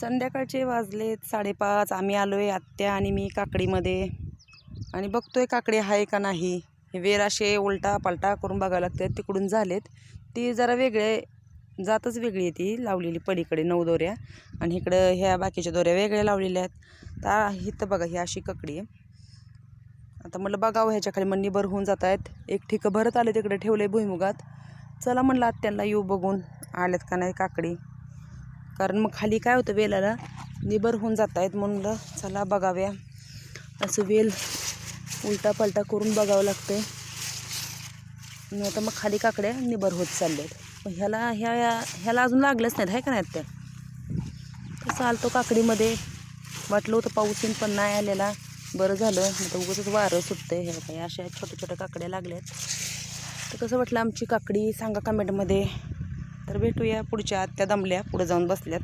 संध्याकाळचे वाजलेत 5:30. आम्ही आलोय आत्या आणि मी काकडीमध्ये आणि बघतोय काकडी आहे का नाही. हे वेर असे उलटा पालटा करून बघावं लागतात. तिकडून झालेत ती जरा वेगळे जातच वेगळी आहे ती लावलेली पलीकडे 9 दोऱ्या आणि इकडं ह्या बाकीच्या दोऱ्या वेगळ्या लावलेल्या आहेत. तर इथं बघा ही अशी काकडी आहे. आता म्हणलं बघावं ह्याच्या खाली मग निबर होऊन जात आहेत. एक ठिकं भरत आले तिकडे ठेवले भुईमुगात. चला म्हणलं आत्यांना येऊ बघून आल्यात का नाही काकडी. कारण मग खाली काय होतं वेलाला निबर होऊन जात आहेत. म्हणलं चला बघाव्या. असं वेल उलटा पलटा करून बघावं लागतंय. आणि आता मग खाली काकड्या निबर होत चालल्यात. पण ह्याला अजून लागलंच नाहीत आहे का नाहीत त्या. तसं आलतो काकडीमध्ये वाटलं होतं पाऊस येईन पण नाही आलेला. बरं झालं आता उगाचच वारं सुटतंय. हे काही अशा छोट्या छोट्या काकड्या लागल्यात. तर कसं वाटलं आमची काकडी सांगा कमेंटमध्ये. तर भेटूया पुढच्या. त्या दमल्या पुढे जाऊन बसल्यात.